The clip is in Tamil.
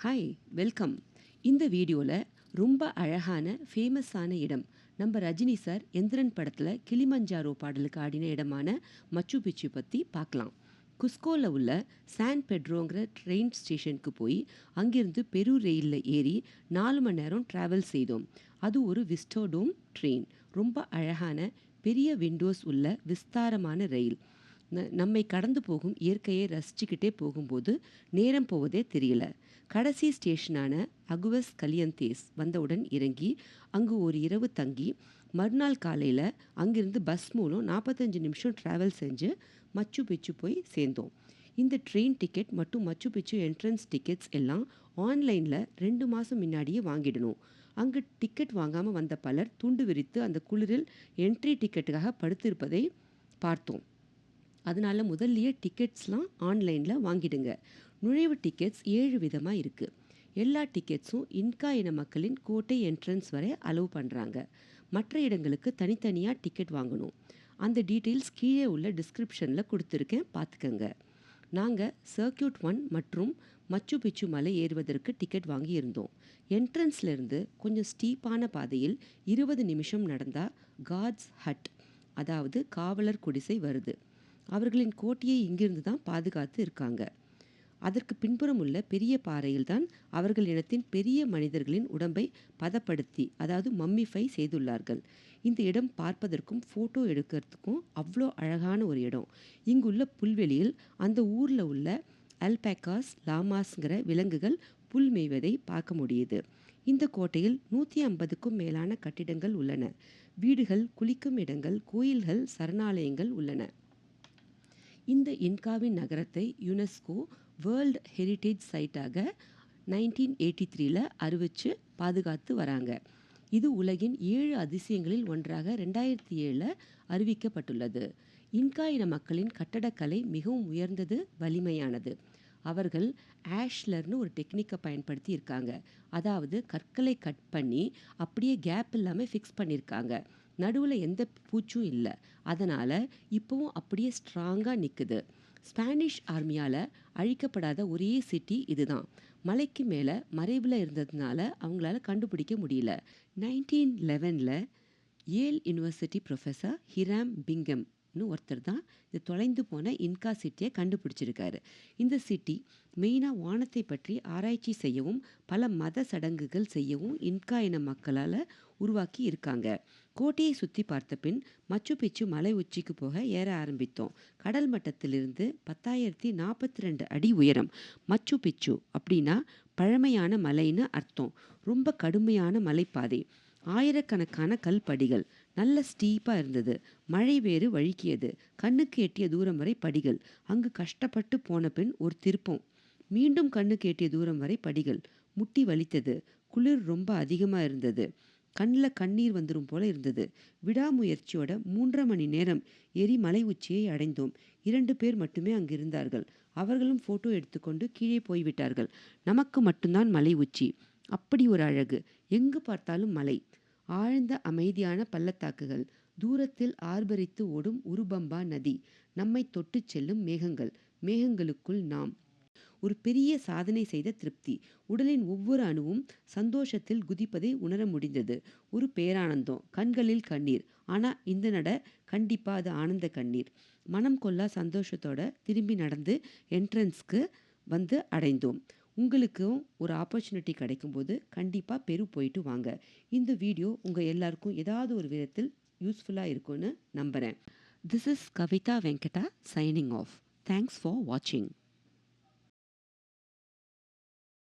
Hi welcome. இந்த வீடியோவில் ரொம்ப அழகான ஃபேமஸான இடம், நம்ம ரஜினி சார் எந்திரன் படத்தில் கிளிமஞ்சாரோ பாடலுக்கு ஆடின இடமான மச்சு பிச்சு பற்றி பார்க்கலாம். குஸ்கோவில் உள்ள சான் பெட்ரோங்கிற ட்ரெயின் ஸ்டேஷனுக்கு போய் அங்கிருந்து பெரு ரயிலில் ஏறி 4 மணி நேரம் ட்ராவல் செய்தோம். அது ஒரு விஸ்டோடோம் ட்ரெயின். ரொம்ப அழகான பெரிய விண்டோஸ் உள்ள விஸ்தாரமான ரயில். நம்மை கடந்து போகும் இயற்கையை ரசிச்சுக்கிட்டே போகும்போது நேரம் போவதே தெரியல. கடைசி ஸ்டேஷனான அகுவஸ் கலியந்தேஸ் வந்தவுடன் இறங்கி அங்கு ஒரு இரவு தங்கி மறுநாள் காலையில் அங்கிருந்து பஸ் மூலம் 45 நிமிஷம் ட்ராவல் செஞ்சு மச்சு பிச்சு போய் சேர்ந்தோம். இந்த ட்ரெயின் டிக்கெட் மற்றும் மச்சு பிச்சு என்ட்ரன்ஸ் டிக்கெட்ஸ் எல்லாம் ஆன்லைனில் 2 மாதம் முன்னாடியே வாங்கிடணும். அங்கு டிக்கெட் வாங்காமல் வந்த பலர் துண்டு விரித்து அந்த குளிரில் என்ட்ரி டிக்கெட்டுக்காக படுத்திருப்பதை பார்த்தோம். அதனால் முதல்லையே டிக்கெட்ஸ்லாம் ஆன்லைனில் வாங்கிடுங்க. நுழைவு டிக்கெட்ஸ் 7 விதமாக இருக்குது. எல்லா டிக்கெட்ஸும் இன்கா இன மக்களின் கோட்டை என்ட்ரன்ஸ் வரை அலோவ் பண்ணுறாங்க. மற்ற இடங்களுக்கு தனித்தனியாக டிக்கெட் வாங்கணும். அந்த டீட்டெயில்ஸ் கீழே உள்ள டிஸ்கிரிப்ஷனில் கொடுத்துருக்கேன், பார்த்துக்கங்க. நாங்கள் சர்க்கியூட் 1 மற்றும் மச்சு பிச்சு மலை ஏறுவதற்கு டிக்கெட் வாங்கியிருந்தோம். என்ட்ரன்ஸ்லேருந்து கொஞ்சம் ஸ்டீப்பான பாதையில் 20 நிமிஷம் நடந்தால் காட்ஸ் ஹட், அதாவது காவலர் குடிசை வருது. அவர்களின் கோட்டையை இங்கிருந்து தான் பாதுகாத்து இருக்காங்க. அதற்கு பின்புறம் உள்ள பெரிய பாறையில் தான் அவர்கள் இனத்தின் பெரிய மனிதர்களின் உடம்பை பதப்படுத்தி, அதாவது மம்மிஃபை செய்துள்ளார்கள். இந்த இடம் பார்ப்பதற்கும் ஃபோட்டோ எடுக்கிறதுக்கும் அவ்வளோ அழகான ஒரு இடம். இங்குள்ள புல்வெளியில் அந்த ஊரில் உள்ள அல்பேக்காஸ் லாமாஸ்ங்கிற விலங்குகள் புல் மேய்வதை பார்க்க முடியுது. இந்த கோட்டையில் 150க்கும் மேலான கட்டிடங்கள் உள்ளன. வீடுகள், குளிக்கும் இடங்கள், கோயில்கள், சரணாலயங்கள் உள்ளன. இந்த இன்காவின் நகரத்தை யுனெஸ்கோ வேர்ல்டு ஹெரிட்டேஜ் சைட்டாக 1983 அறிவித்து பாதுகாத்து வராங்க. இது உலகின் 7 அதிசயங்களில் ஒன்றாக 2007 அறிவிக்கப்பட்டுள்ளது. இன்கா இன மக்களின் கட்டடக்கலை மிகவும் உயர்ந்தது, வலிமையானது. அவர்கள் ஆஷ்லர்னு ஒரு டெக்னிக்கை பயன்படுத்தி இருக்காங்க. அதாவது கற்களை கட் பண்ணி அப்படியே கேப் இல்லாமல் ஃபிக்ஸ் பண்ணியிருக்காங்க. நடுவில் எந்த பூச்சும் இல்லை. அதனால் இப்போவும் அப்படியே ஸ்ட்ராங்காக நிற்குது. ஸ்பானிஷ் ஆர்மியால் அழிக்கப்படாத ஒரே சிட்டி இதுதான். மலைக்கு மேலே மறைவில் இருந்ததுனால அவங்களால கண்டுபிடிக்க முடியல. 1911 ஏல் யூனிவர்சிட்டி ப்ரொஃபஸர் ஹிராம் பிங்கம்னு ஒருத்தர் தான் இது தொலைந்து போன இன்கா சிட்டியை கண்டுபிடிச்சிருக்காரு. இந்த சிட்டி மெயினாக வானத்தை பற்றி ஆராய்ச்சி செய்யவும் பல மத சடங்குகள் செய்யவும் இன்கா இன மக்களால் உருவாக்கி இருக்காங்க. கோட்டையை சுற்றி பார்த்த பின் மச்சு பிச்சு மலை உச்சிக்கு போக ஏற ஆரம்பித்தோம். கடல் மட்டத்திலிருந்து 10,042 அடி உயரம். மச்சு பிச்சு அப்படின்னா பழமையான மலைன்னு அர்த்தம். ரொம்ப கடுமையான மலைப்பாதை, ஆயிரக்கணக்கான கல்படிகள், நல்ல ஸ்டீப்பாக இருந்தது. மழை வேறு வழுக்கியது. கண்ணுக்கு எட்டிய தூரம் வரை படிகள். அங்கு கஷ்டப்பட்டு போன பின் ஒரு திருப்பம். மீண்டும் கண்ணுக்கு எட்டிய தூரம் வரை படிகள். முட்டி வலித்தது. குளிர் ரொம்ப அதிகமாக இருந்தது. கண்ணில் கண்ணீர் வந்துடும் போல இருந்தது. விடாமுயற்சியோட 3.5 மணி நேரம் ஏறி மலை உச்சியை அடைந்தோம். 2 பேர் மட்டுமே அங்கு இருந்தார்கள். அவர்களும் ஃபோட்டோ எடுத்துக்கொண்டு கீழே போய்விட்டார்கள். நமக்கு மட்டும்தான் மலை உச்சி. அப்படி ஒரு அழகு. எங்கு பார்த்தாலும் மலை, ஆழ்ந்த அமைதியான பள்ளத்தாக்குகள், தூரத்தில் ஆர்ப்பரித்து ஓடும் உருபம்பா நதி, நம்மை தொட்டு செல்லும் மேகங்கள், மேகங்களுக்குள் நாம். ஒரு பெரிய சாதனை செய்த திருப்தி. உடலின் ஒவ்வொரு அணுவும் சந்தோஷத்தில் குதிப்பதை உணர முடிந்தது. ஒரு பேரானந்தம், கண்களில் கண்ணீர். ஆனால் இந்த நட கண்டிப்பாக அது ஆனந்த கண்ணீர். மனம் கொள்ளா சந்தோஷத்தோட திரும்பி நடந்து என்ட்ரன்ஸ்க்கு வந்து அடைந்தோம். உங்களுக்கும் ஒரு ஆப்பர்ச்சுனிட்டி கிடைக்கும்போது கண்டிப்பாக பெரு போயிட்டு வாங்க. இந்த வீடியோ உங்கள் எல்லாருக்கும் ஏதாவது ஒரு விதத்தில் யூஸ்ஃபுல்லாக இருக்கும்னு நம்புகிறேன். This is Kavitha Venkata signing off. Thanks for வாட்சிங்.